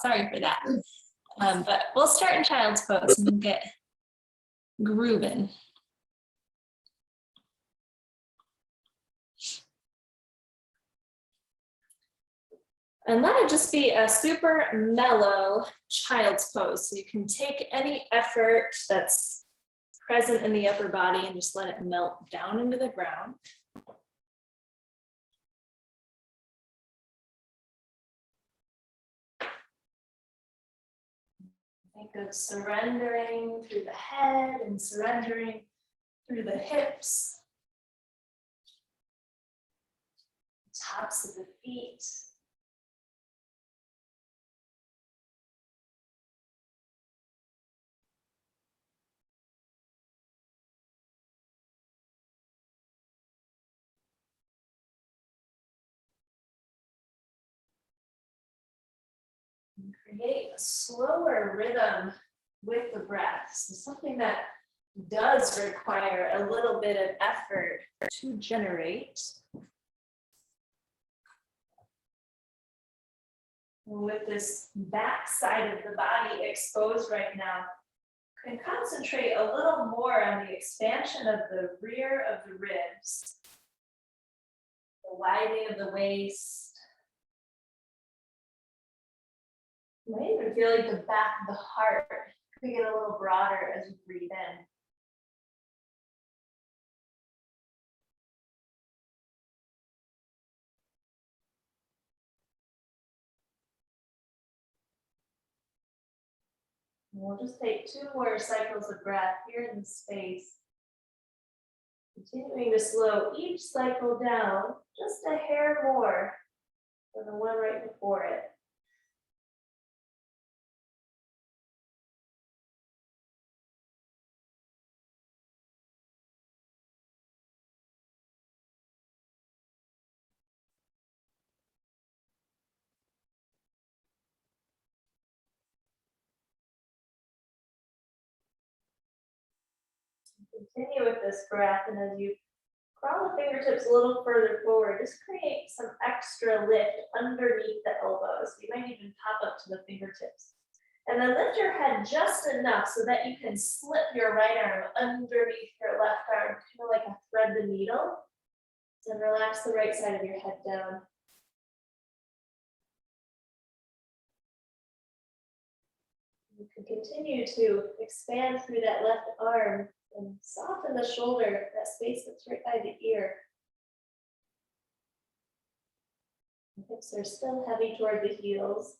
sorry for that. But we'll start in child's pose and get grooving. And let it just be a super mellow child's pose. So you can take any effort that's present in the upper body and just let it melt down into the ground. Think of surrendering through the head and surrendering through the hips, tops of the feet. And create a slower rhythm with the breath. So something that does require a little bit of effort to generate. With this back side of the body exposed right now, can concentrate a little more on the expansion of the rear of the ribs, the widening of the waist. You might even feel like the back of the heart could get a little broader as you breathe in. And we'll just take 2 more cycles of breath here in the space. Continuing to slow each cycle down just a hair more than the one right before it. Continue with this breath, and as you crawl the fingertips a little further forward, just create some extra lift underneath the elbows. You might even pop up to the fingertips. And then lift your head just enough so that you can slip your right arm underneath your left arm, kind of like a thread the needle. And relax the right side of your head down. You can continue to expand through that left arm and soften the shoulder, that space that's right by the ear. The hips are still heavy toward the heels.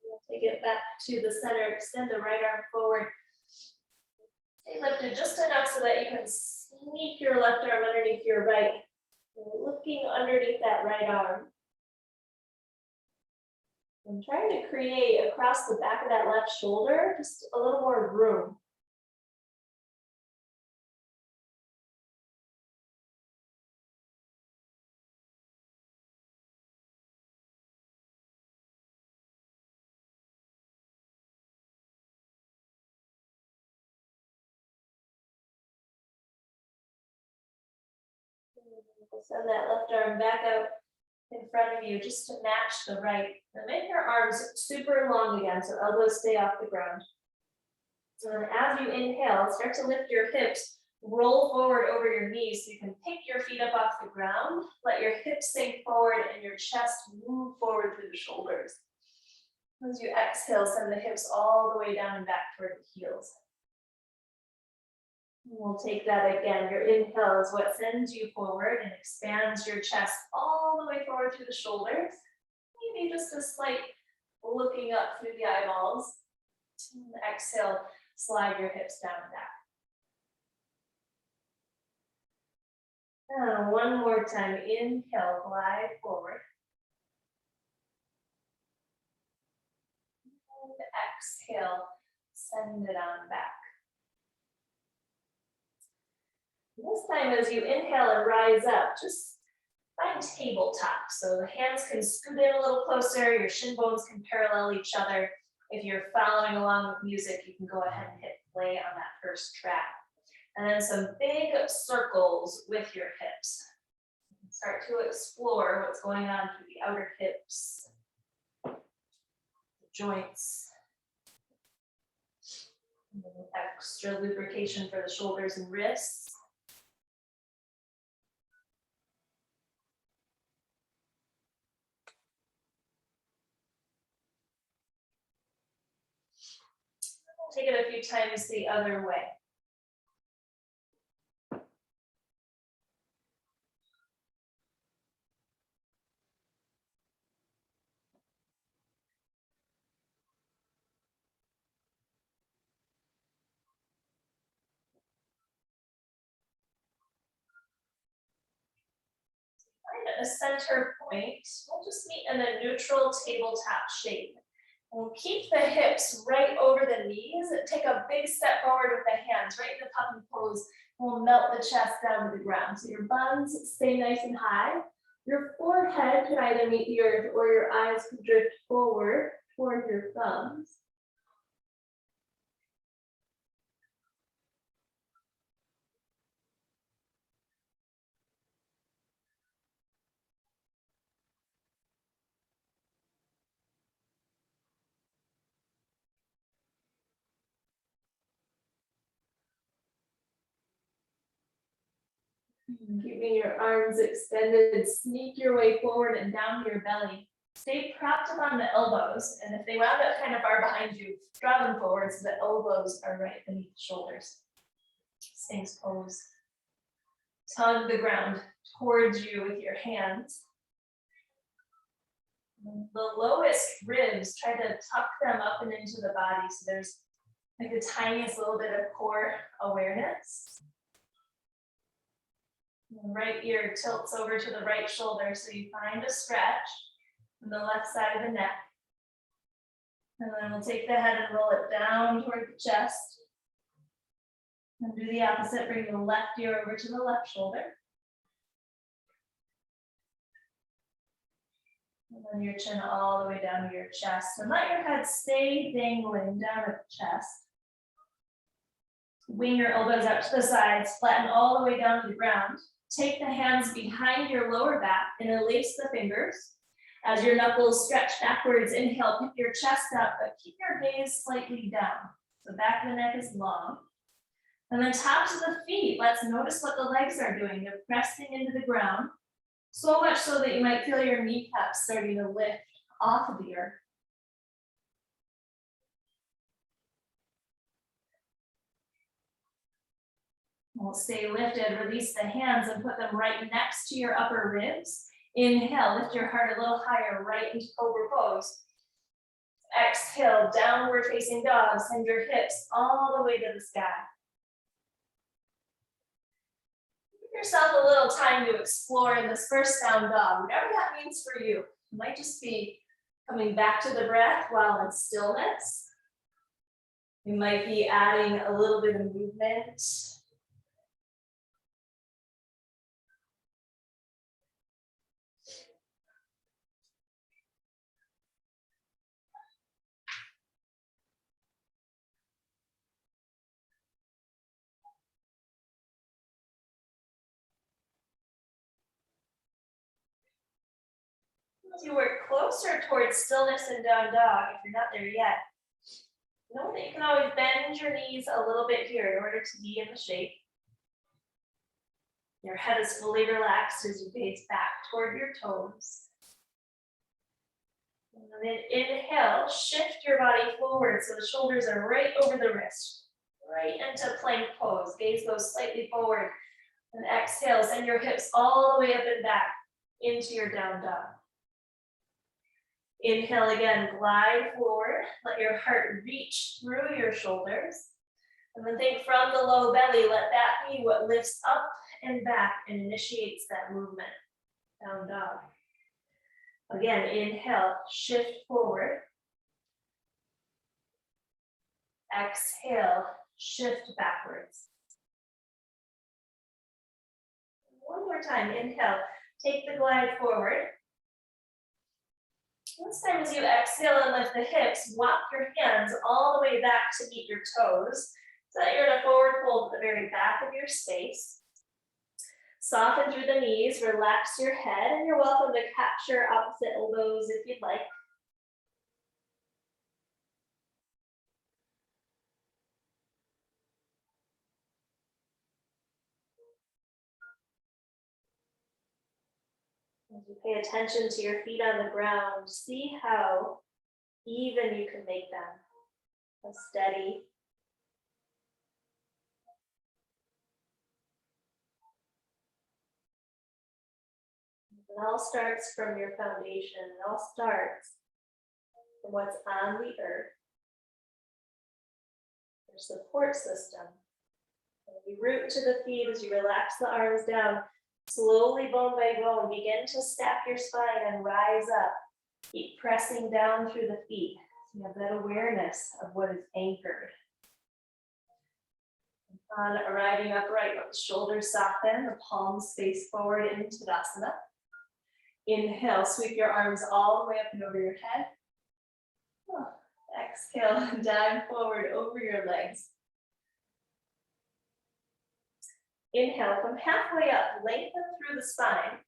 We'll take it back to the center, extend the right arm forward. Stay lifted just enough so that you can sneak your left arm underneath your right. Looking underneath that right arm. I'm trying to create across the back of that left shoulder, just a little more room. We'll send that left arm back out in front of you just to match the right. And make your arms super long again so elbows stay off the ground. So then as you inhale, start to lift your hips, roll forward over your knees so you can pick your feet up off the ground. Let your hips sink forward and your chest move forward through the shoulders. As you exhale, send the hips all the way down and back toward the heels. We'll take that again. Your inhale is what sends you forward and expands your chest all the way forward through the shoulders. Maybe just a slight looking up through the eyeballs. And exhale, slide your hips down and back. And one more time. Inhale, glide forward. And exhale, send it on back. This time as you inhale and rise up, just find tabletop. So the hands can scoot in a little closer, your shin bones can parallel each other. If you're following along with music, you can go ahead and hit play on that first track. And then some big circles with your hips. Start to explore what's going on through the outer hips, the joints, extra lubrication for the shoulders and wrists. Take it a few times the other way. Find a center point. We'll just meet in a neutral tabletop shape. We'll keep the hips right over the knees. Take a big step forward with the hands right in the puppy pose. We'll melt the chest down to the ground. So your buns stay nice and high. Your forehead can either meet the earth or your eyes can drift forward toward your thumbs. Keeping your arms extended, sneak your way forward and down to your belly. Stay propped up on the elbows, and if they wound up kind of far behind you, draw them forward so the elbows are right beneath the shoulders. Sphinx pose. Tug the ground towards you with your hands. The lowest ribs, try to tuck them up and into the body so there's like the tiniest little bit of core awareness. Right ear tilts over to the right shoulder, so you find a stretch on the left side of the neck. And then we'll take the head and roll it down toward the chest. And do the opposite, bring the left ear over to the left shoulder. And then your chin all the way down to your chest. And let your head stay dangling down at the chest. Wing your elbows out to the sides, flatten all the way down to the ground. Take the hands behind your lower back and lace the fingers. As your knuckles stretch backwards, inhale, pick your chest up, but keep your gaze slightly down. So back of the neck is long. And then tops of the feet, let's notice what the legs are doing. They're pressing into the ground, so much so that you might feel your kneecaps starting to lift off of the earth. We'll stay lifted, release the hands and put them right next to your upper ribs. Inhale, lift your heart a little higher, right into Cobra Pose. Exhale, downward facing dog, send your hips all the way to the sky. Give yourself a little time to explore in this first down dog, whatever that means for you. It might just be coming back to the breath while in stillness. You might be adding a little bit of movement. As you work closer towards stillness and down dog, if you're not there yet, know that you can always bend your knees a little bit here in order to be in the shape. Your head is fully relaxed as you gaze back toward your toes. And then inhale, shift your body forward so the shoulders are right over the wrist, right into plank pose. Gaze goes slightly forward. And exhale, send your hips all the way up and back into your down dog. Inhale again, glide forward. Let your heart reach through your shoulders. And then think from the low belly, let that be what lifts up and back and initiates that movement. Down dog. Again, inhale, shift forward. Exhale, shift backwards. One more time, inhale, take the glide forward. This time as you exhale and lift the hips, walk your hands all the way back to meet your toes. So that you're in a forward fold at the very back of your space. Soften through the knees, relax your head, and you're welcome to capture opposite elbows if you'd like. As you pay attention to your feet on the ground, see how even you can make them, how steady. It all starts from your foundation. It all starts from what's on the earth, your support system. And you root to the feet as you relax the arms down. Slowly, bone by bone, begin to stack your spine and rise up. Keep pressing down through the feet. So you have that awareness of what is anchored. On arriving upright, let the shoulders soften, the palms face forward into Tadasana. Inhale, sweep your arms all the way up and over your head. Exhale, dive forward over your legs. Inhale, from halfway up, lengthen through the spine.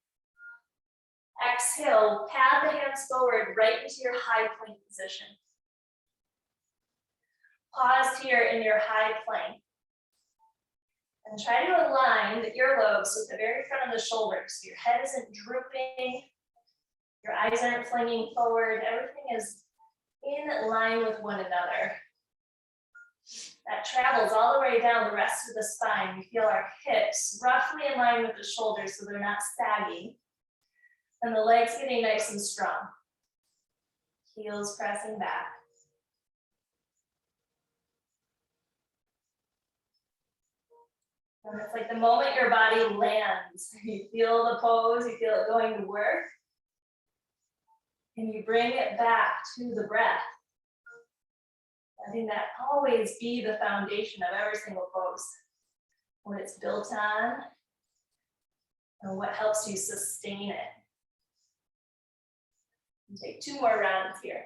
Exhale, pad the hands forward right into your high plank position. Pause here in your high plank. And try to align the earlobes with the very front of the shoulders. So your head isn't drooping, your eyes aren't flinging forward, everything is in line with one another. That travels all the way down the rest of the spine. We feel our hips roughly in line with the shoulders so they're not sagging. And the legs getting nice and strong. Heels pressing back. And it's like the moment your body lands, you feel the pose, you feel it going to work. And you bring it back to the breath. Letting that always be the foundation of every single pose. What it's built on and what helps you sustain it. And take 2 more rounds here.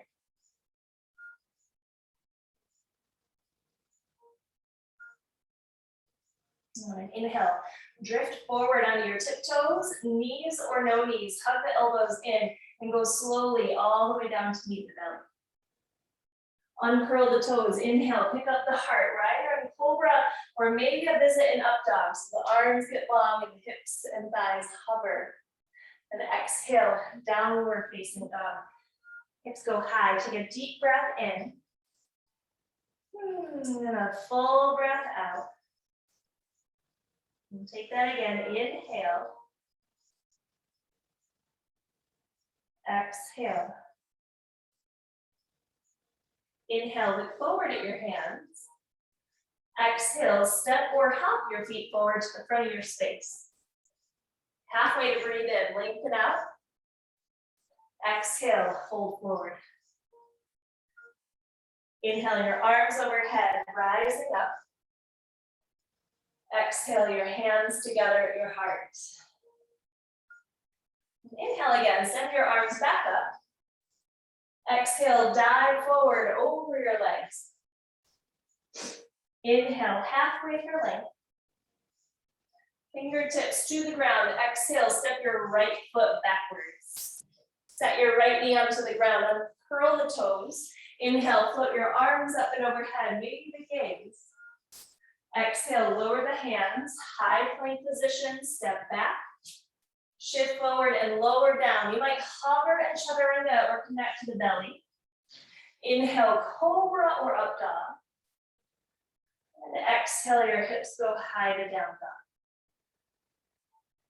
Right, inhale, drift forward onto your tiptoes, knees or no knees, hug the elbows in and go slowly all the way down to meet the belly. Uncurl the toes, inhale, pick up the heart, right? Or in cobra, or maybe a visit in up dog. So the arms get long and the hips and thighs hover. And exhale, downward facing dog. Hips go high, take a deep breath in. And a full breath out. And take that again, inhale. Exhale. Inhale, look forward at your hands. Exhale, step or hop your feet forward to the front of your space. Halfway to breathe in, lengthen out. Exhale, fold forward. Inhale, your arms overhead, rising up. Exhale, your hands together at your heart. Inhale again, send your arms back up. Exhale, dive forward over your legs. Inhale, halfway through length. Fingertips to the ground. Exhale, step your right foot backwards. Set your right knee onto the ground. Uncurl the toes. Inhale, float your arms up and overhead. Maybe the gaze. Exhale, lower the hands. High plank position, step back. Shift forward and lower down. You might hover and chaturanga or connect to the belly. Inhale, cobra or up dog. And exhale, your hips go high to down dog.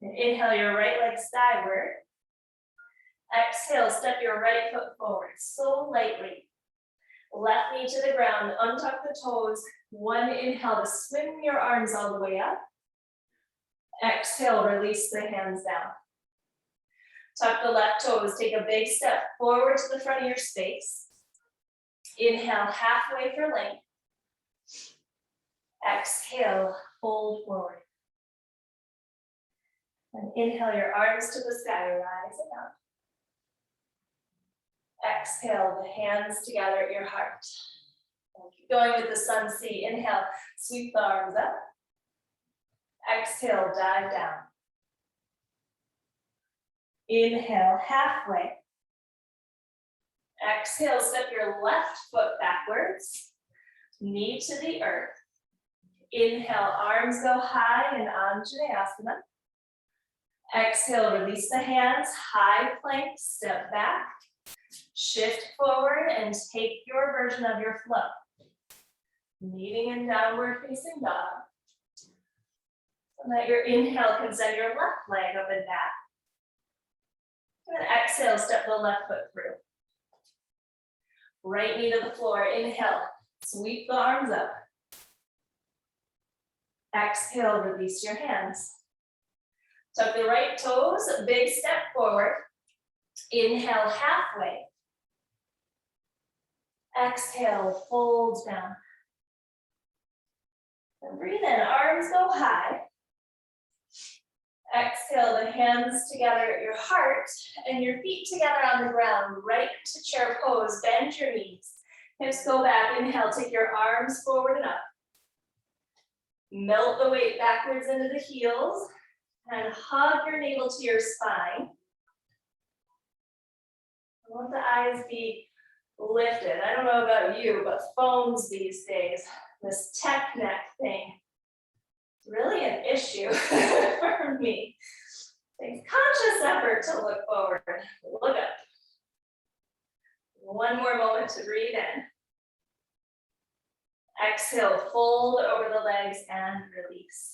And inhale, your right leg skyward. Exhale, step your right foot forward, so lightly. Left knee to the ground, untuck the toes. One inhale to swing your arms all the way up. Exhale, release the hands down. Tuck the left toes, take a big step forward to the front of your space. Inhale, halfway for length. Exhale, fold forward. And inhale your arms to the sky, rising up. Exhale, the hands together at your heart. Keep going with the sun C. Inhale, sweep the arms up. Exhale, dive down. Inhale, halfway. Exhale, step your left foot backwards, knee to the earth. Inhale, arms go high in Anjaneyasana. Exhale, release the hands, high plank, step back. Shift forward and take your version of your flow. Meeting in downward facing dog. So that your inhale can send your left leg up and back. And then exhale, step the left foot through. Right knee to the floor, inhale, sweep the arms up. Exhale, release your hands. Tuck the right toes, big step forward. Inhale, halfway. Exhale, fold down. And breathe in, arms go high. Exhale, the hands together at your heart and your feet together on the ground, right to chair pose, bend your knees. Hips go back, inhale, take your arms forward and up. Melt the weight backwards into the heels and hug your navel to your spine. I want the eyes be lifted. I don't know about you, but phones these days, this tech neck thing, it's really an issue for me. Take conscious effort to look forward, look up. One more moment to breathe in. Exhale, fold over the legs and release.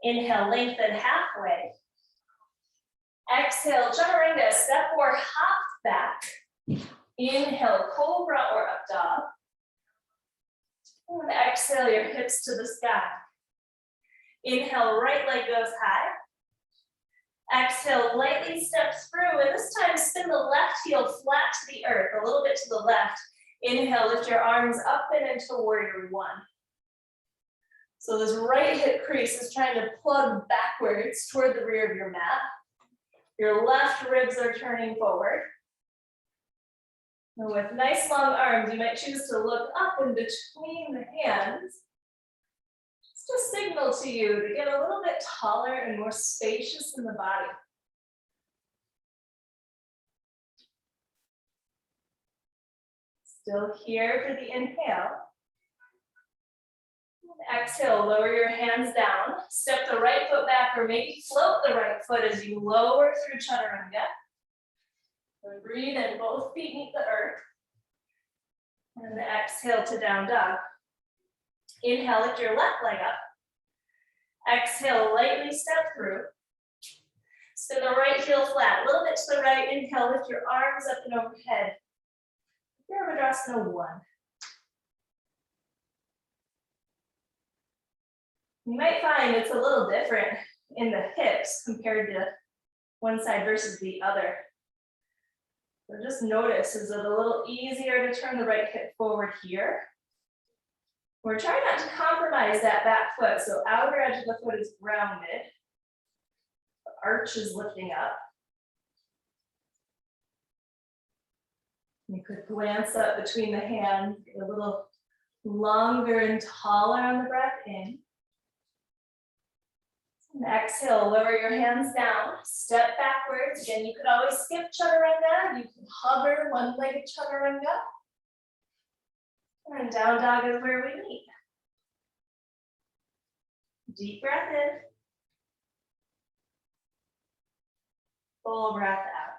Inhale, lengthen halfway. Exhale, chaturanga, step or hop back. Inhale, cobra or up dog. And exhale, your hips to the sky. Inhale, right leg goes high. Exhale, lightly step through, and this time spin the left heel flat to the earth, a little bit to the left. Inhale, lift your arms up and into warrior one. So this right hip crease is trying to plug backwards toward the rear of your mat. Your left ribs are turning forward. And with nice long arms, you might choose to look up in between the hands. Just a signal to you to get a little bit taller and more spacious in the body. Still here for the inhale. Exhale, lower your hands down. Step the right foot back or maybe float the right foot as you lower through chaturanga. And breathe in, both feet meet the earth. And then exhale to down dog. Inhale, lift your left leg up. Exhale, lightly step through. Spin the right heel flat, a little bit to the right. Inhale, lift your arms up and overhead. Virabhadrasana 1. You might find it's a little different in the hips compared to one side versus the other. So just notice, is it a little easier to turn the right hip forward here? We're trying not to compromise that back foot, so outer edge of the foot is grounded. The arch is lifting up. You could glance up between the hands, get a little longer and taller on the breath in. And exhale, lower your hands down, step backwards. Again, you could always skip chaturanga. You can hover one-legged chaturanga. And down dog is where we meet. Deep breath in. Full breath out.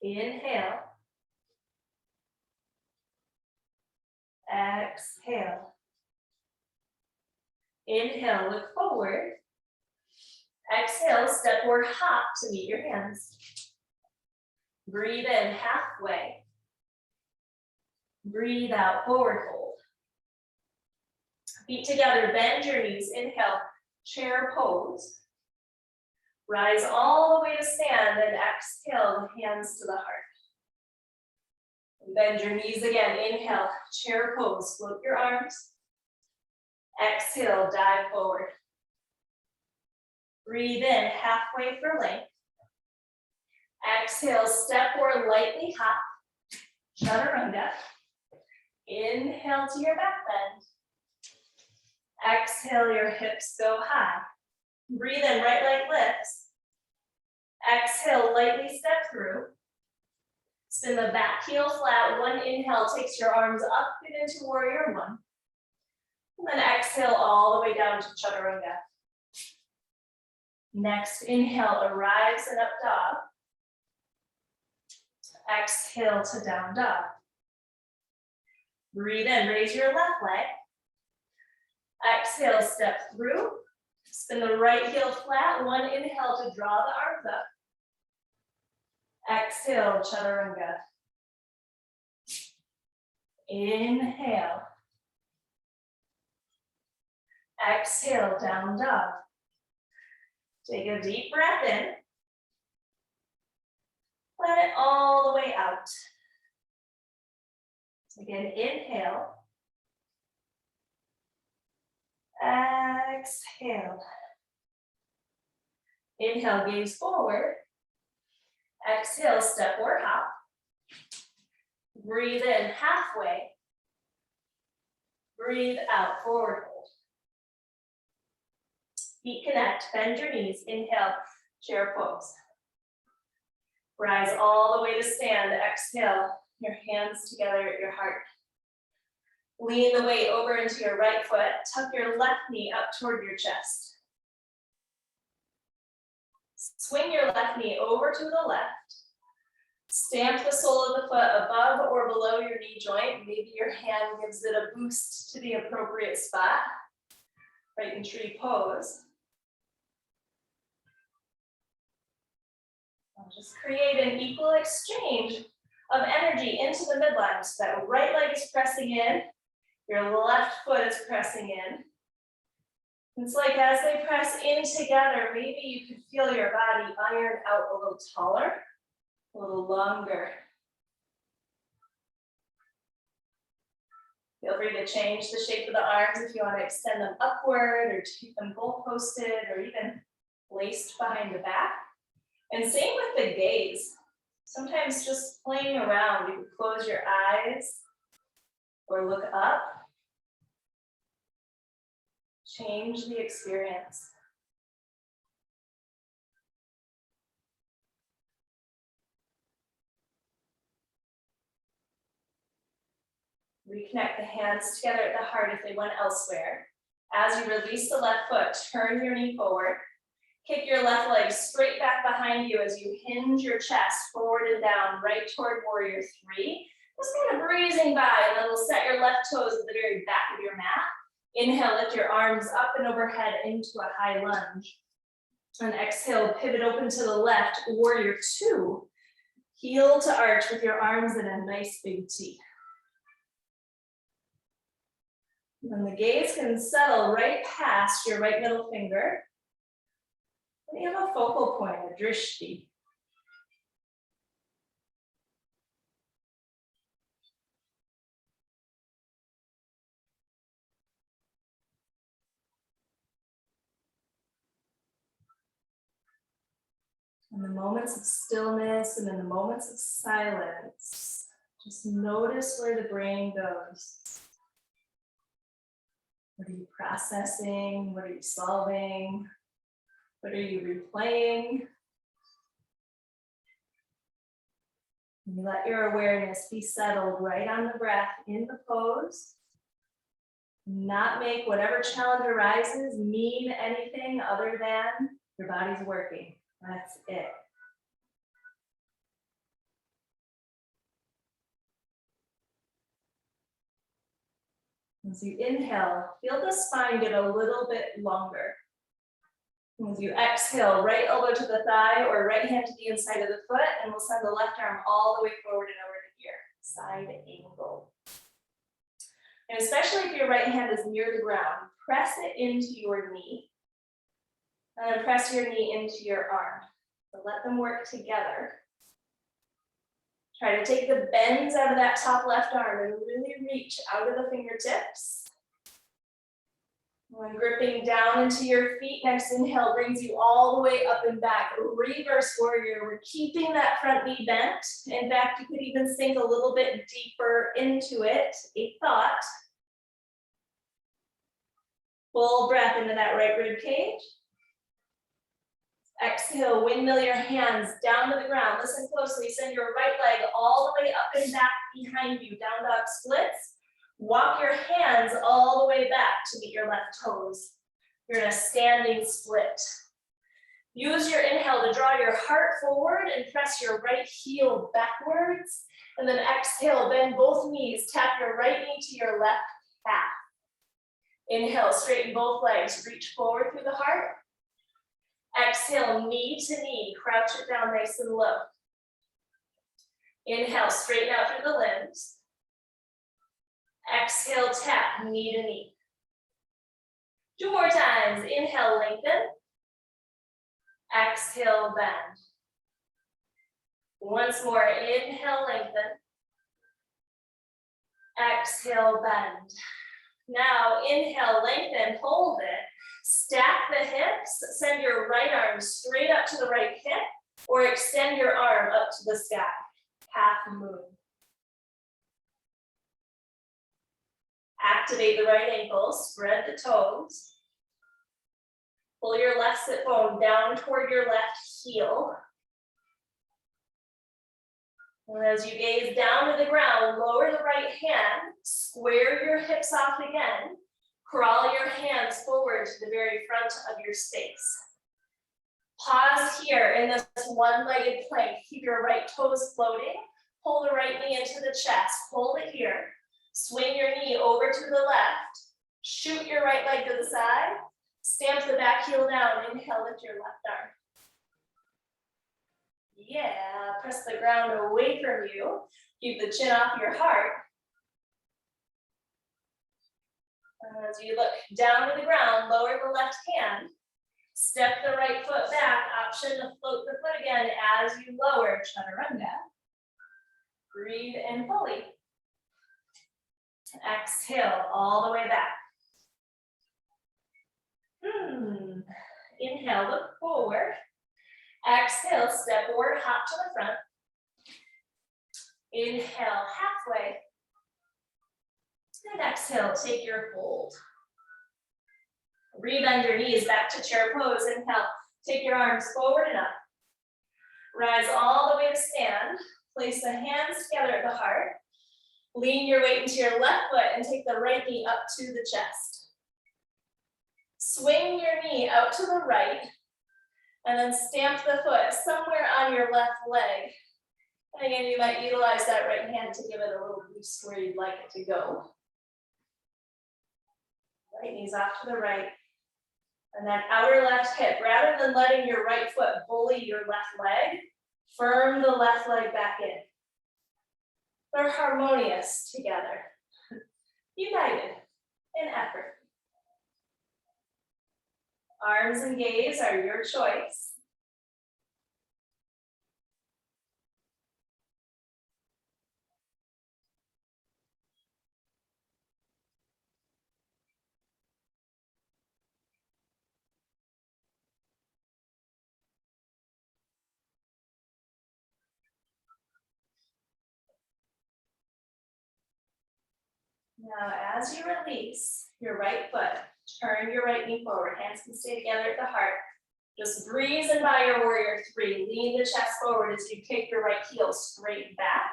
Inhale. Exhale. Inhale, look forward. Exhale, step or hop to meet your hands. Breathe in halfway. Breathe out, forward fold. Feet together, bend your knees. Inhale, chair pose. Rise all the way to stand and exhale, hands to the heart. Bend your knees again. Inhale, chair pose. Float your arms. Exhale, dive forward. Breathe in, halfway for length. Exhale, step or lightly hop. Chaturanga. Inhale to your back bend. Exhale, your hips go high. Breathe in, right leg lifts. Exhale, lightly step through. Spin the back heel flat. One inhale takes your arms up and into warrior one. And then exhale all the way down to chaturanga. Next inhale, arrives and up dog. Exhale to down dog. Breathe in, raise your left leg. Exhale, step through. Spin the right heel flat. One inhale to draw the arms up. Exhale, chaturanga. Inhale. Exhale, down dog. Take a deep breath in. Let it all the way out. Again, inhale. Exhale. Inhale, gaze forward. Exhale, step or hop. Breathe in halfway. Breathe out, forward fold. Feet connect, bend your knees. Inhale, chair pose. Rise all the way to stand. Exhale, your hands together at your heart. Lean the weight over into your right foot. Tuck your left knee up toward your chest. Swing your left knee over to the left. Stamp the sole of the foot above or below your knee joint. Maybe your hand gives it a boost to the appropriate spot. Right in tree pose. I'll just create an equal exchange of energy into the midline so that right leg is pressing in, your left foot is pressing in. It's like as they press in together, maybe you could feel your body iron out a little taller, a little longer. Feel free to change the shape of the arms if you want to extend them upward or keep them goal-posted or even laced behind the back. And same with the gaze. Sometimes just playing around, you can close your eyes or look up. Change the experience. Reconnect the hands together at the heart if they went elsewhere. As you release the left foot, turn your knee forward. Kick your left leg straight back behind you as you hinge your chest forward and down, right toward warrior three. Just kind of breezing by, and then we'll set your left toes at the very back of your mat. Inhale, lift your arms up and overhead into a high lunge. And exhale, pivot open to the left, warrior two. Heel to arch with your arms in a nice big T. And the gaze can settle right past your right middle finger. And you have a focal point, a drishti. In the moments of stillness and in the moments of silence, just notice where the brain goes. What are you processing? What are you solving? What are you replaying? And you let your awareness be settled right on the breath in the pose. Not make whatever challenge arises mean anything other than your body's working. That's it. As you inhale, feel the spine get a little bit longer. As you exhale, right elbow to the thigh or right hand to the inside of the foot, and we'll send the left arm all the way forward and over to here, side angle. And especially if your right hand is near the ground, press it into your knee. And then press your knee into your arm. So let them work together. Try to take the bends out of that top left arm and really reach out of the fingertips. And gripping down into your feet, next inhale brings you all the way up and back. Reverse warrior, we're keeping that front knee bent. In fact, you could even sink a little bit deeper into it. A thought. Full breath into that right rib cage. Exhale, windmill your hands down to the ground. Listen closely, send your right leg all the way up and back behind you. Down dog splits. Walk your hands all the way back to meet your left toes. You're in a standing split. Use your inhale to draw your heart forward and press your right heel backwards. And then exhale, bend both knees. Tap your right knee to your left calf. Inhale, straighten both legs. Reach forward through the heart. Exhale, knee to knee. Crouch it down nice and low. Inhale, straighten out through the limbs. Exhale, tap, knee to knee. 2 more times. Inhale, lengthen. Exhale, bend. Once more. Inhale, lengthen. Exhale, bend. Now, inhale, lengthen, hold it. Stack the hips. Send your right arm straight up to the right hip, or extend your arm up to the sky. Half moon. Activate the right ankle, spread the toes. Pull your left sit bone down toward your left heel. And as you gaze down to the ground, lower the right hand, square your hips off again, crawl your hands forward to the very front of your space. Pause here in this one-legged plank. Keep your right toes floating. Pull the right knee into the chest. Hold it here. Swing your knee over to the left. Shoot your right leg to the side. Stamp the back heel down. Inhale, lift your left arm. Yeah, press the ground away from you. Keep the chin off your heart. And as you look down to the ground, lower the left hand. Step the right foot back. Option to float the foot again as you lower chaturanga. Breathe in fully. Exhale all the way back. Inhale, look forward. Exhale, step forward, hop to the front. Inhale, halfway. And exhale, take your hold. Rebend your knees back to chair pose. Inhale, take your arms forward and up. Rise all the way to stand. Place the hands together at the heart. Lean your weight into your left foot and take the right knee up to the chest. Swing your knee out to the right and then stamp the foot somewhere on your left leg. And again, you might utilize that right hand to give it a little boost where you'd like it to go. Right knee's off to the right. And that outer left hip, rather than letting your right foot bully your left leg, firm the left leg back in. They're harmonious together, united in effort. Arms and gaze are your choice. Now, as you release your right foot, turn your right knee forward. Hands can stay together at the heart. Just breeze in by your warrior 3. Lean the chest forward as you kick your right heel straight back.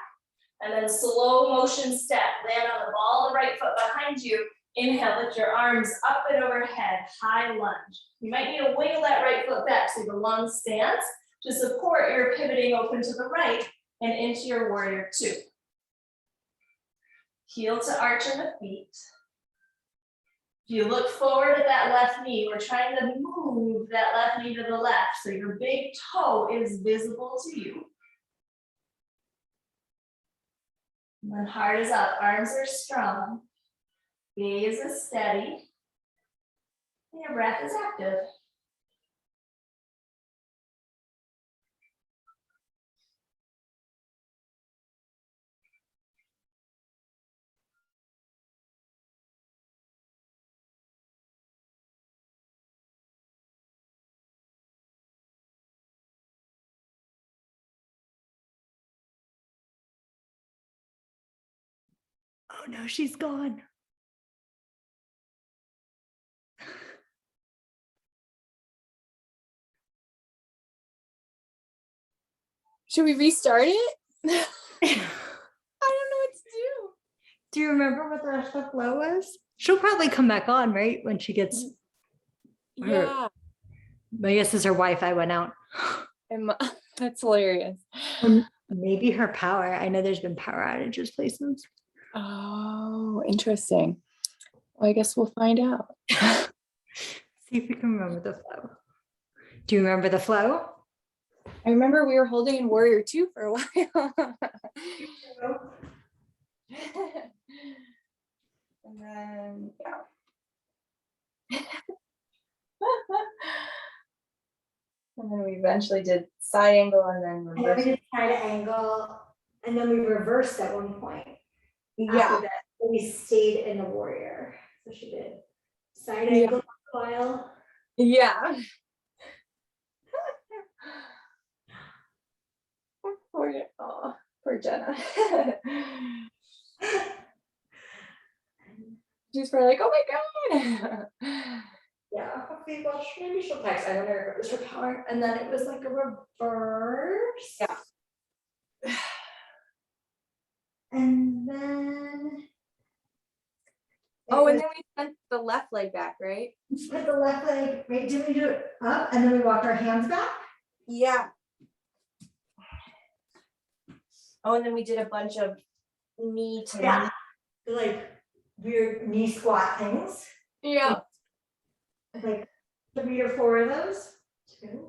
And then slow motion step. Land on the ball of the right foot behind you. Inhale, lift your arms up and overhead. High lunge. You might need to wiggle that right foot back so the long stance to support your pivoting open to the right and into your warrior 2. Heel to arch in the feet. If you look forward at that left knee, we're trying to move that left knee to the left so your big toe is visible to you. And then heart is up, arms are strong. Gaze is steady. And your breath is active. Oh no, she's gone. Should we restart it? I don't know what to do. Do you remember what the rest of the flow was? She'll probably come back on, right? When she gets Yeah. I guess as her Wi-Fi went out. That's hilarious. Or maybe her power. I know there's been power outages places. Oh, interesting. Well, I guess we'll find out. See if we can remember the flow. Do you remember the flow? I remember we were holding in Warrior 2 for a while. And then, yeah. And then we eventually did side angle and then And then reverse. we did side angle, and then we reversed at one point. Yeah. After that, we stayed in the warrior. So she did side angle for a while. Yeah. Poor Jenna. She's probably like, oh my God. Yeah, okay, well, maybe she'll text. I don't know if it was her power. And then it was like a reverse. Yeah. And then. Oh, and then we sent the left leg back, right? Put the left leg, right? Didn't we do it up and then we walked our hands back? Yeah. Oh, and then we did a bunch of knee to Yeah. Like weird knee squat things. Yeah. Like 3 or 4 of those. 2.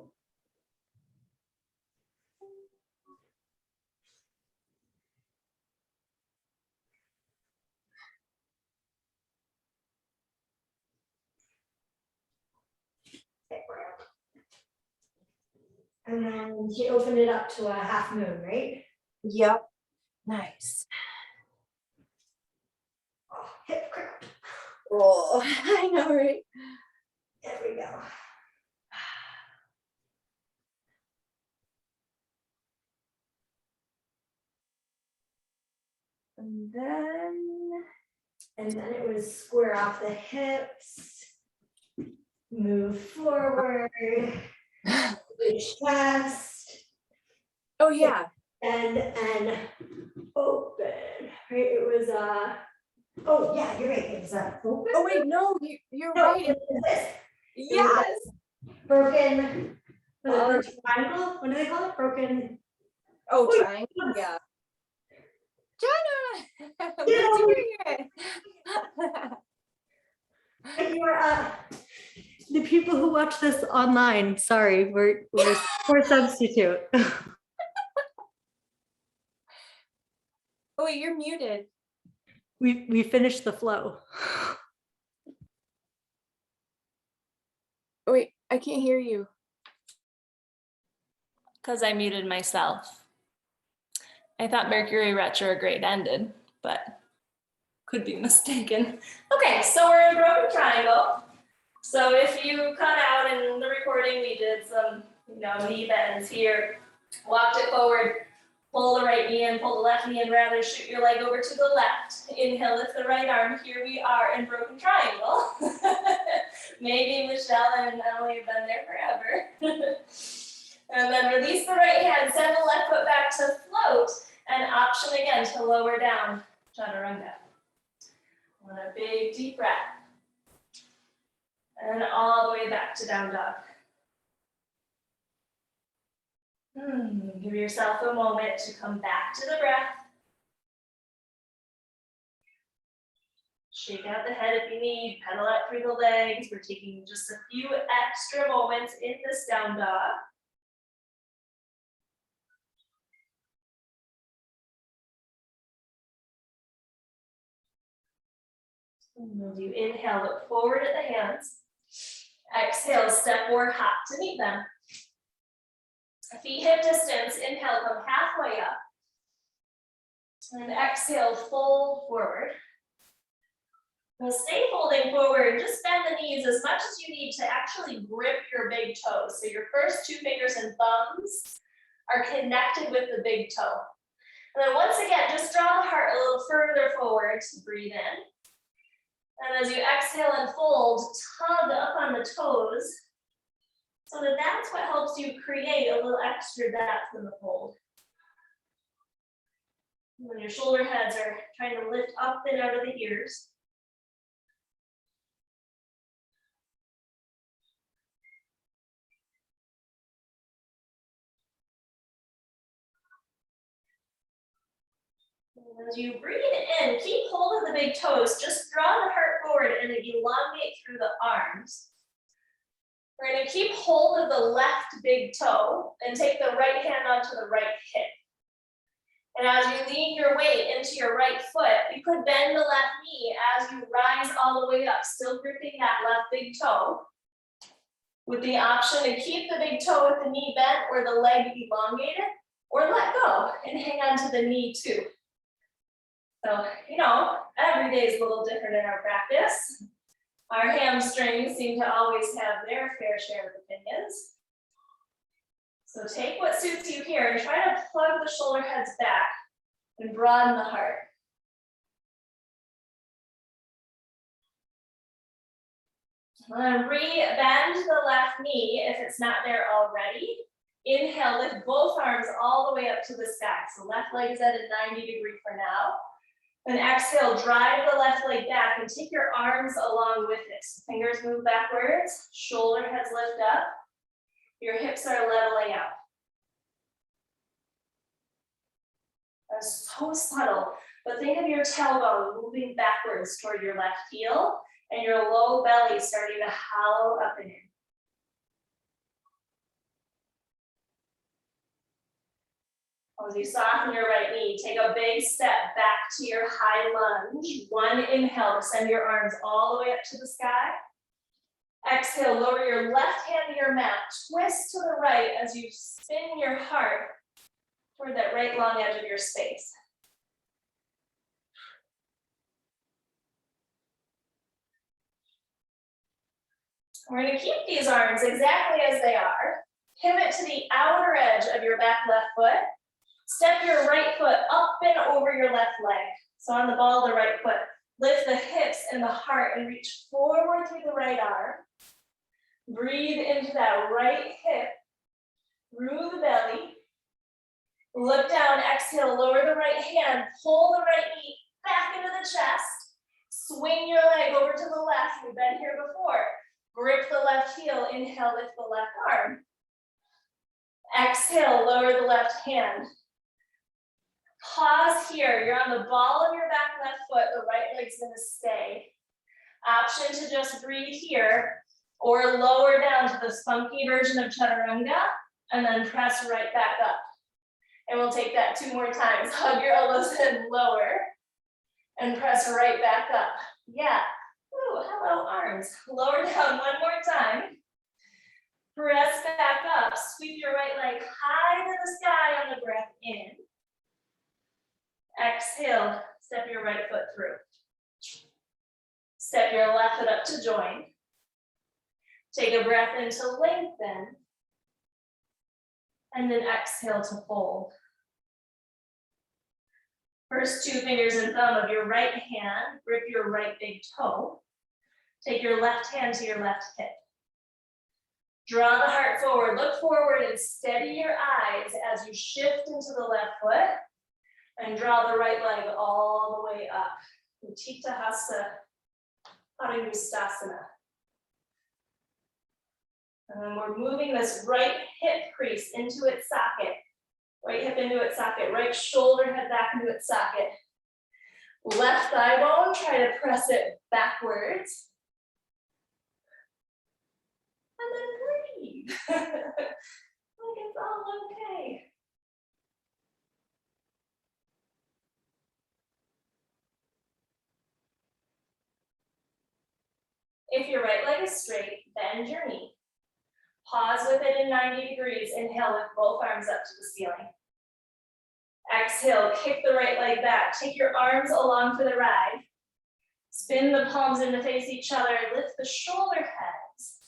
And then she opened it up to a half moon, right? Yep. Nice. Oh, hip cramp. Oh, I know, right? There we go. And then it was square off the hips, move forward, reach chest. oh yeah. And open, right? It was oh yeah, you're right. It was open. Oh wait, no, you're No, right. it was this. Yes. Broken. Triangle. What do they call it? Broken. Oh, triangle. Yeah. Jenna, Yeah. we're doing it. And you are the people who watch this online. Sorry, we're substitute. Oh wait, you're muted. We finished the flow. Oh, wait, I can't hear you. Because I muted myself. I thought Mercury retrograde ended, but could be mistaken. Okay, so we're in broken triangle. So if you cut out in the recording, we did some, knee bends here. Walked it forward, pull the right knee in, pull the left knee in, rather shoot your leg over to the left. Inhale, lift the right arm. Here we are in broken triangle. Maybe Michelle and Emily have been there forever. And then release the right hand, send the left foot back to float, and option again to lower down, chaturanga. And a big deep breath. And all the way back to down dog. Give yourself a moment to come back to the breath. Shake out the head if you need, pedal out through the legs. We're taking just a few extra moments in this down dog. And as you inhale, look forward at the hands. Exhale, step forward, hop to meet them. Feet hip distance, inhale, come halfway up. And exhale, fold forward. Now stay folding forward, just bend the knees as much as you need to actually grip your big toes. So your first 2 fingers and thumbs are connected with the big toe. And then once again, just draw the heart a little further forward to breathe in. And as you exhale and fold, tug up on the toes so that that's what helps you create a little extra depth in the fold. When your shoulder heads are trying to lift up and out of the ears. And as you breathe in, keep hold of the big toes. Just draw the heart forward and then elongate through the arms. We're going to keep hold of the left big toe and take the right hand onto the right hip. And as you lean your weight into your right foot, you could bend the left knee as you rise all the way up, still gripping that left big toe. With the option to keep the big toe with the knee bent or the leg elongated, or let go and hang on to the knee too. So, you know, every day is a little different in our practice. Our hamstrings seem to always have their fair share of opinions. So take what suits you here and try to plug the shoulder heads back and broaden the heart. Re-bend the left knee if it's not there already. Inhale, lift both arms all the way up to the sky. So left leg is at a 90-degree for now. Then exhale, drive the left leg back and take your arms along with it. So fingers move backwards, shoulder heads lift up. Your hips are leveling out. That's so subtle, but think of your tailbone moving backwards toward your left heel and your low belly starting to hollow up and in. As you soften your right knee, take a big step back to your high lunge. One inhale to send your arms all the way up to the sky. Exhale, lower your left hand to your mat, twist to the right as you spin your heart toward that right long edge of your space. We're going to keep these arms exactly as they are. Pivot to the outer edge of your back left foot. Step your right foot up and over your left leg. So on the ball of the right foot, lift the hips and the heart and reach forward through the right arm. Breathe into that right hip, through the belly. Look down, exhale, lower the right hand, pull the right knee back into the chest. Swing your leg over to the left, we've been here before. Grip the left heel, inhale, lift the left arm. Exhale, lower the left hand. Pause here, you're on the ball of your back left foot, the right leg's gonna stay. Option to just breathe here, or lower down to the spunky version of chaturanga, and then press right back up. And we'll take that 2 more times. Hug your elbows in, lower, and press right back up. Yeah, ooh, hello arms. Lower down 1 more time. Press back up, sweep your right leg high to the sky on the breath in. Exhale, step your right foot through. Step your left foot up to join. Take a breath in to lengthen. And then exhale to fold. First 2 fingers and thumb of your right hand, grip your right big toe. Take your left hand to your left hip. Draw the heart forward, look forward and steady your eyes as you shift into the left foot and draw the right leg all the way up. Utthita Hasta Parinustasana. And then we're moving this right hip crease into its socket. Right hip into its socket, right shoulder head back into its socket. Left thigh bone, try to press it backwards. And then breathe. Like it's all okay. If your right leg is straight, bend your knee. Pause with it in 90 degrees. Inhale, lift both arms up to the ceiling. Exhale, kick the right leg back. Take your arms along for the ride. Spin the palms in to face each other. Lift the shoulder heads.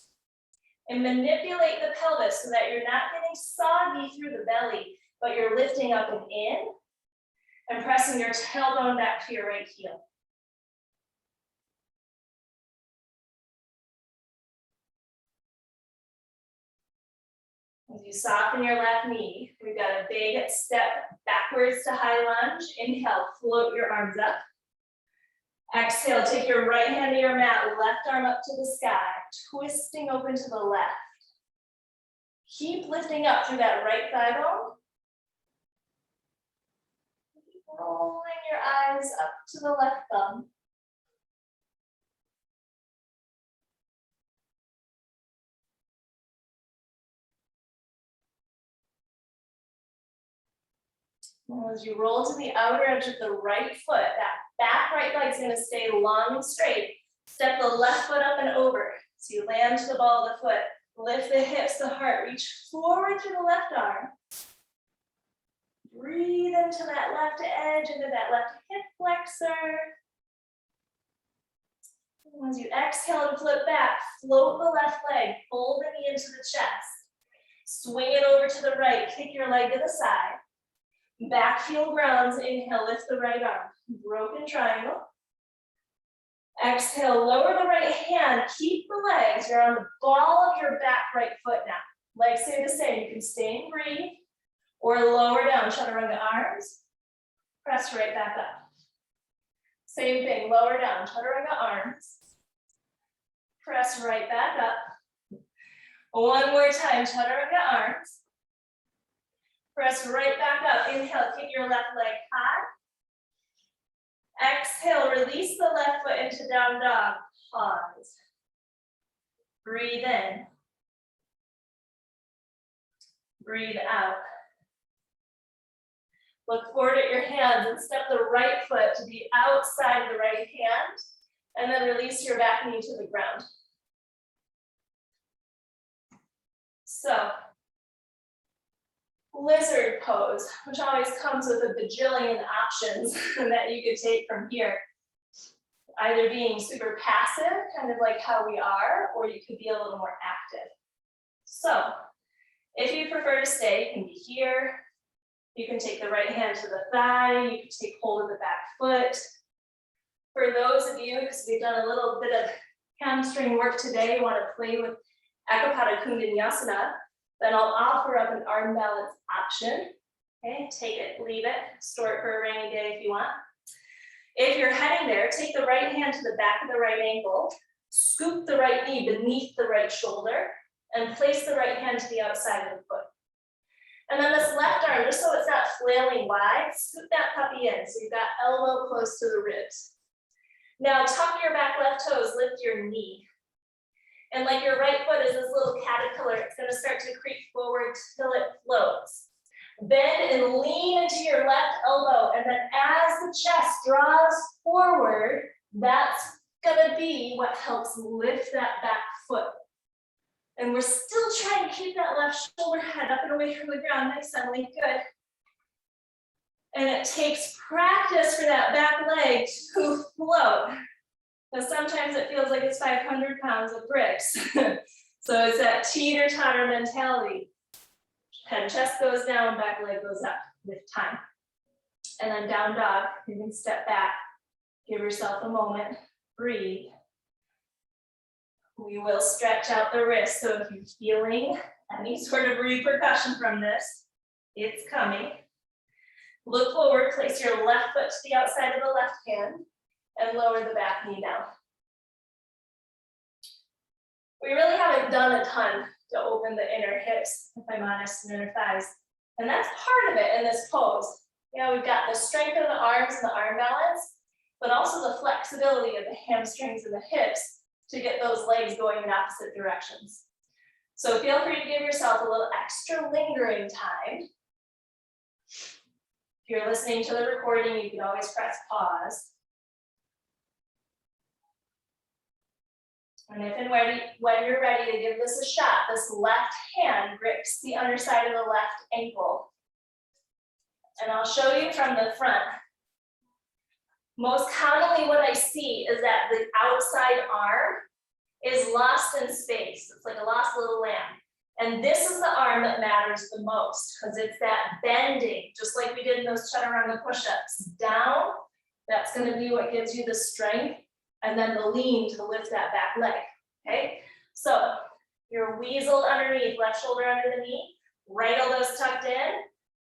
And manipulate the pelvis so that you're not getting soggy through the belly, but you're lifting up and in. And pressing your tailbone back to your right heel. As you soften your left knee, we've got a big step backwards to high lunge. Inhale, float your arms up. Exhale, take your right hand to your mat, left arm up to the sky, twisting open to the left. Keep lifting up through that right thigh bone. Keep rolling your eyes up to the left thumb. As you roll to the outer edge of the right foot, that back right leg is going to stay long and straight. Step the left foot up and over. So you land to the ball of the foot. Lift the hips, the heart. Reach forward to the left arm. Breathe into that left edge, into that left hip flexor. And as you exhale and flip back, float the left leg, fold the knee into the chest. Swing it over to the right, kick your leg to the side. Back heel grounds, inhale, lift the right arm. Broken triangle. Exhale, lower the right hand, keep the legs. You're on the ball of your back right foot now. Legs stay the same. You can stay and breathe or lower down, chaturanga arms. Press right back up. Same thing, lower down, chaturanga arms. Press right back up. One more time, chaturanga arms. Press right back up. Inhale, kick your left leg high. Exhale, release the left foot into down dog. Pause. Breathe in. Breathe out. Look forward at your hands and step the right foot to the outside of the right hand, and then release your back knee to the ground. So, lizard pose, which always comes with a bajillion options that you could take from here. Either being super passive, kind of like how we are, or you could be a little more active. So, if you prefer to stay, you can be here. You can take the right hand to the thigh. You can take hold of the back foot. For those of you, because we've done a little bit of hamstring work today, you want to play with Akapada Vinyasa, then I'll offer up an arm balance option. Okay, take it, leave it, store it for a rainy day if you want. If you're heading there, take the right hand to the back of the right ankle, scoop the right knee beneath the right shoulder, and place the right hand to the outside of the foot. And then this left arm, just so it's not flailing wide, scoop that puppy in. So you've got elbow close to the ribs. Now tuck your back left toes, lift your knee. And like your right foot is this little caterpillar, it's gonna start to creep forward till it floats. Bend and lean into your left elbow, and then as the chest draws forward, that's gonna be what helps lift that back foot. And we're still trying to keep that left shoulder head up and away from the ground. Nice, Emily, good. And it takes practice for that back leg to float. Because sometimes it feels like it's 500 pounds of bricks. So it's that teeter-totter mentality. Head and chest goes down, back leg goes up with time. And then down dog, you can step back, give yourself a moment, breathe. We will stretch out the wrist, so if you're feeling any sort of repercussion from this, it's coming. Look forward, place your left foot to the outside of the left hand, and lower the back knee down. We really haven't done a ton to open the inner hips, if I'm honest, and inner thighs. And that's part of it in this pose. Yeah, we've got the strength of the arms and the arm balance, but also the flexibility of the hamstrings and the hips to get those legs going in opposite directions. So feel free to give yourself a little extra lingering time. If you're listening to the recording, you can always press pause. And if and when you're ready to give this a shot, this left hand grips the underside of the left ankle. And I'll show you from the front. Most commonly what I see is that the outside arm is lost in space. It's like a lost little lamb. And And this is the arm that matters the most because it's that bending, just like we did in those chaturanga push-ups. Down, that's going to be what gives you the strength, and then the lean to lift that back leg, okay? So you're weaseled underneath, left shoulder under the knee, right elbow's tucked in,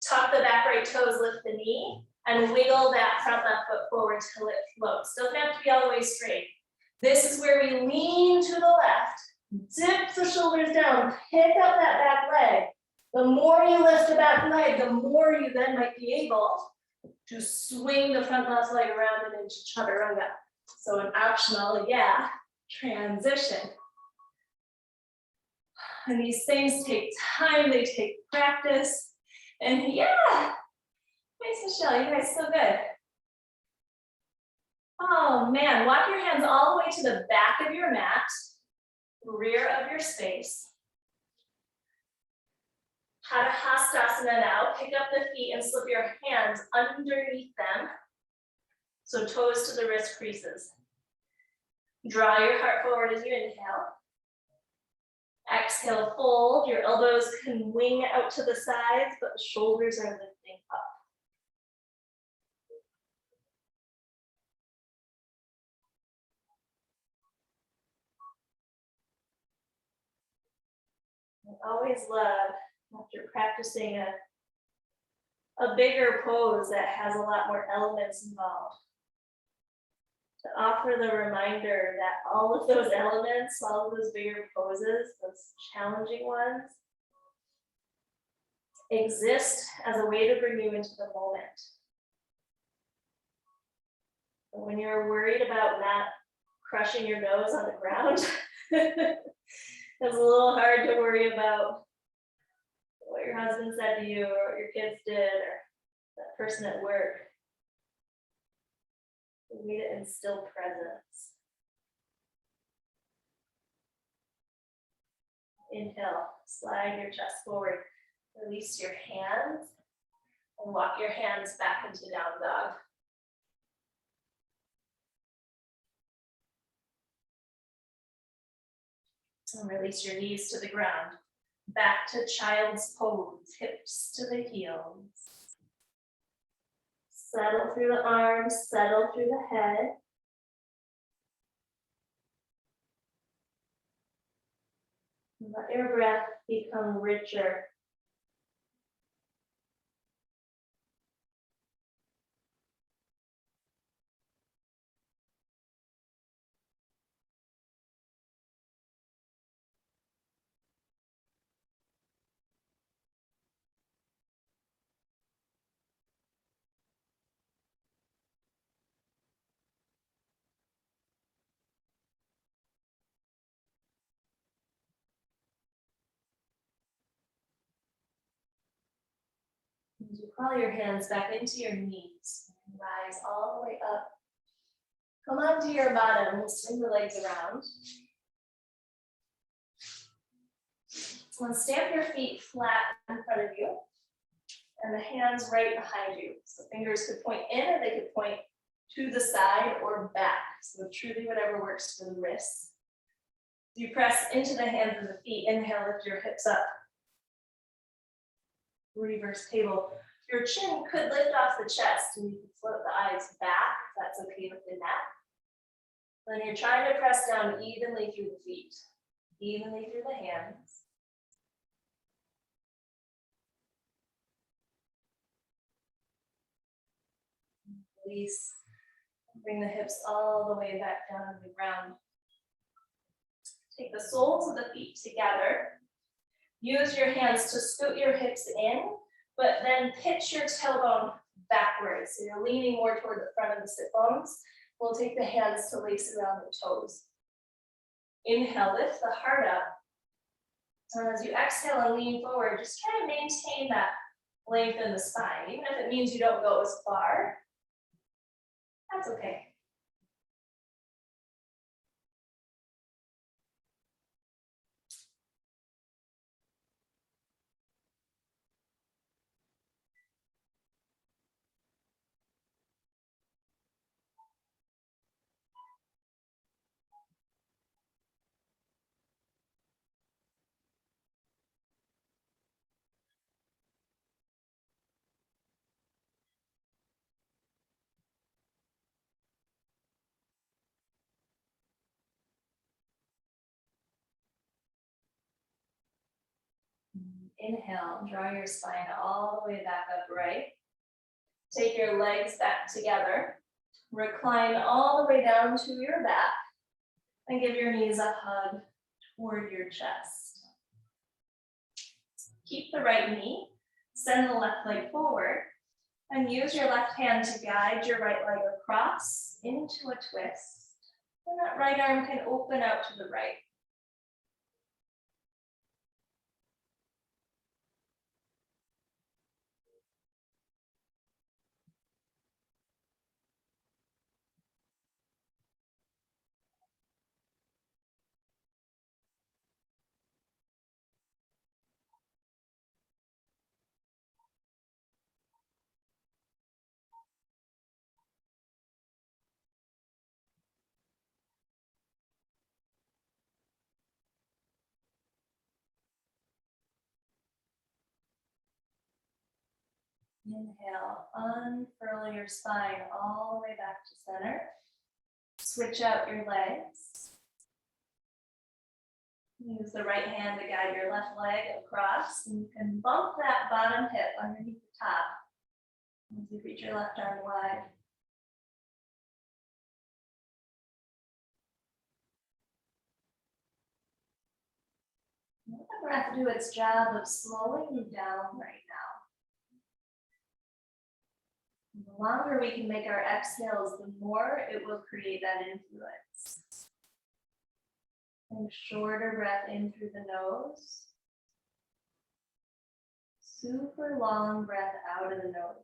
tuck the back right toes, lift the knee, and wiggle that front left foot forward to lift floats. Doesn't have to be all the way straight. This is where we lean to the left, dip the shoulders down, pick up that back leg. The more you lift the back leg, the more you then might be able to swing the front left leg around and into chaturanga. So an optional, yeah, transition. And these things take time, they take practice. And yeah, nice, Michelle, you guys so good. Oh man, walk your hands all the way to the back of your mat, rear of your space. Hatha Hastasana now, pick up the feet and slip your hands underneath them. So toes to the wrist creases. Draw your heart forward as you inhale. Exhale, fold. Your elbows can wing out to the sides, but the shoulders are lifting up. I always love, after practicing a bigger pose that has a lot more elements involved, to offer the reminder that all of those elements, all of those bigger poses, those challenging ones, exist as a way to bring you into the moment. But when you're worried about not crushing your nose on the ground, it's a little hard to worry about what your husband said to you or what your kids did or that person at work. We need to instill presence. Inhale, slide your chest forward, release your hands, and walk your hands back into down dog. And release your knees to the ground. Back to child's pose, hips to the heels. Settle through the arms, settle through the head. And let your breath become richer. As you crawl your hands back into your knees, rise all the way up. Come onto your bottom, we'll swing the legs around. So stamp your feet flat in front of you and the hands right behind you. So fingers could point in or they could point to the side or back. So truly whatever works for the wrists. You press into the hands and the feet. Inhale, lift your hips up. Reverse table. Your chin could lift off the chest and you can float the eyes back if that's okay within that. Then you're trying to press down evenly through the feet, evenly through the hands. Release. Bring the hips all the way back down to the ground. Take the soles of the feet together. Use your hands to scoot your hips in, but then pitch your tailbone backwards. So you're leaning more toward the front of the sit bones. We'll take the hands to lace around the toes. Inhale, lift the heart up. And as you exhale and lean forward, just try to maintain that length in the spine. Even if it means you don't go as far, that's okay. Inhale, draw your spine all the way back upright. Take your legs back together. Recline all the way down to your back and give your knees a hug toward your chest. Keep the right knee, send the left leg forward, and use your left hand to guide your right leg across into a twist. And that right arm can open out to the right. Inhale, unfurl your spine all the way back to center. Switch out your legs. Use the right hand to guide your left leg across, and you can bump that bottom hip underneath the top as you reach your left arm wide. Let the breath do its job of slowing you down right now. The longer we can make our exhales, the more it will create that influence. And shorter breath in through the nose. Super long breath out of the nose.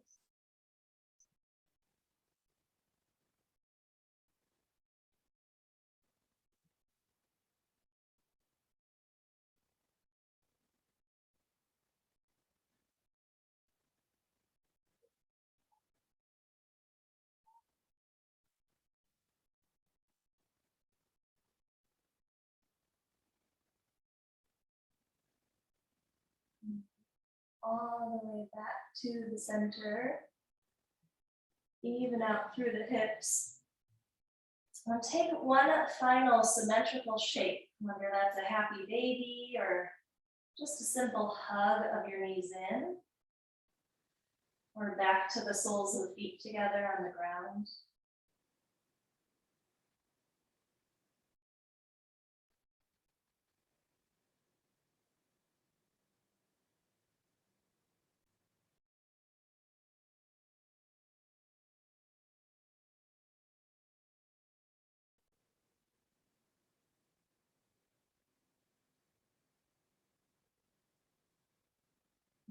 All the way back to the center. Even out through the hips. Now take one final symmetrical shape, whether that's a happy baby or just a simple hug of your knees in, or back to the soles of the feet together on the ground.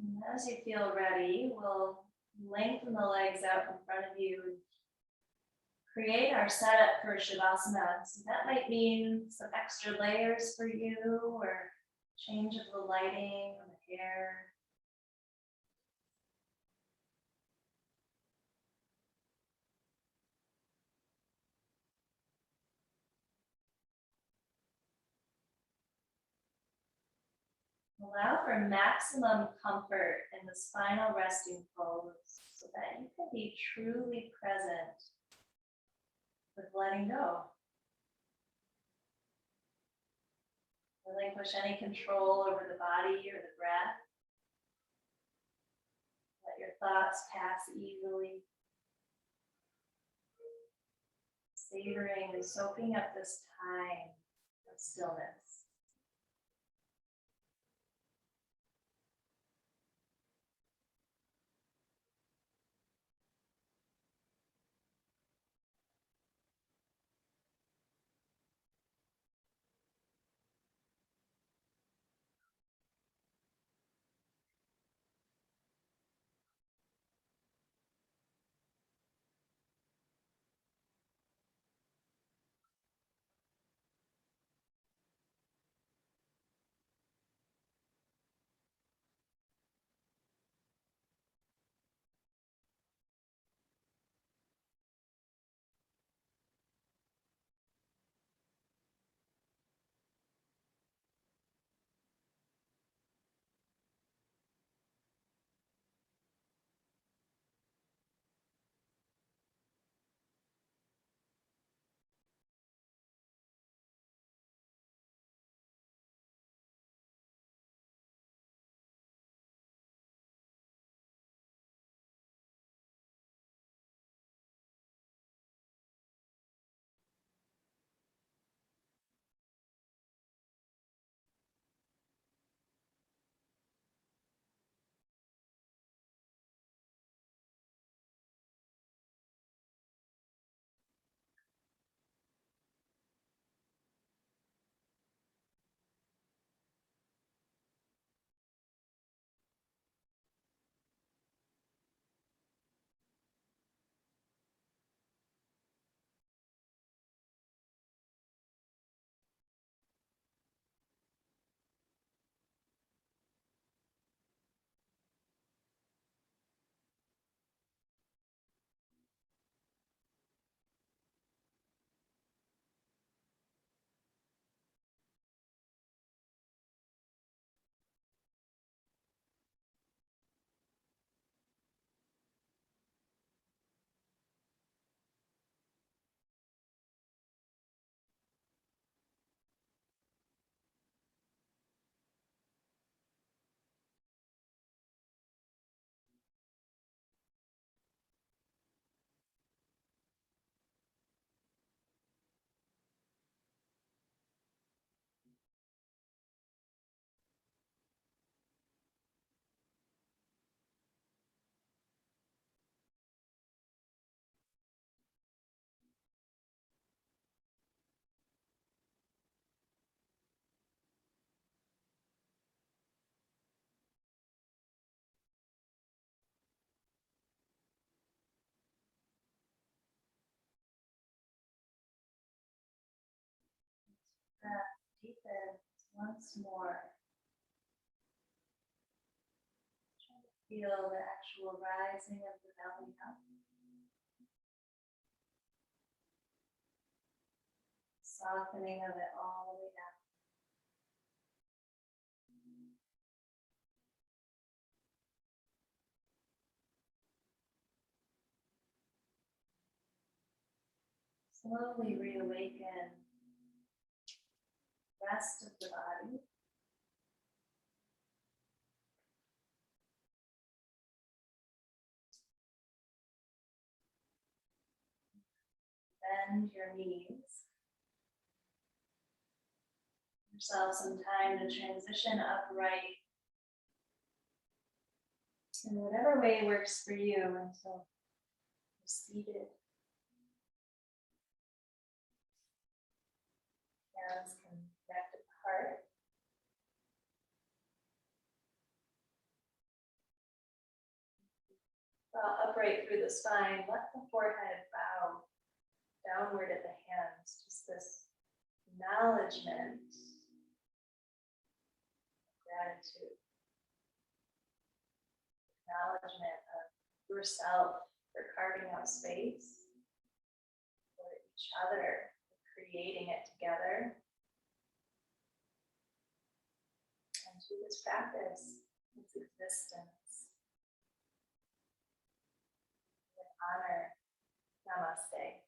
And as you feel ready, we'll lengthen the legs out in front of you and create our setup for Shavasana. So that might mean some extra layers for you, or change of the lighting or the hair. Allow for maximum comfort in the spinal resting pose so that you can be truly present with letting go. Relinquish any control over the body or the breath. Let your thoughts pass easily. Savoring and soaking up this time of stillness. deepens once more. Try to feel the actual rising of the belly up. Softening of it all the way down. Slowly reawaken the rest of the body. Bend your knees. Give yourself some time to transition upright in whatever way works for you until you're seated. Hands can connect at the heart. Draw upright through the spine. Let the forehead bow downward at the hands. Just this acknowledgement, gratitude, acknowledgement of yourself for carving out space for each other, for creating it together. And to this practice, its existence. With honor, namaste.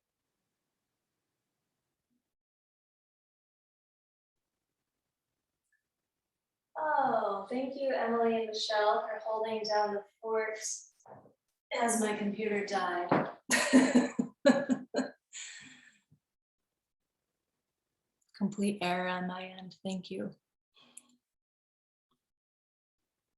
Oh, thank you, Emily and Michelle, for holding down the fort as my computer died. Complete error on my end. Thank you.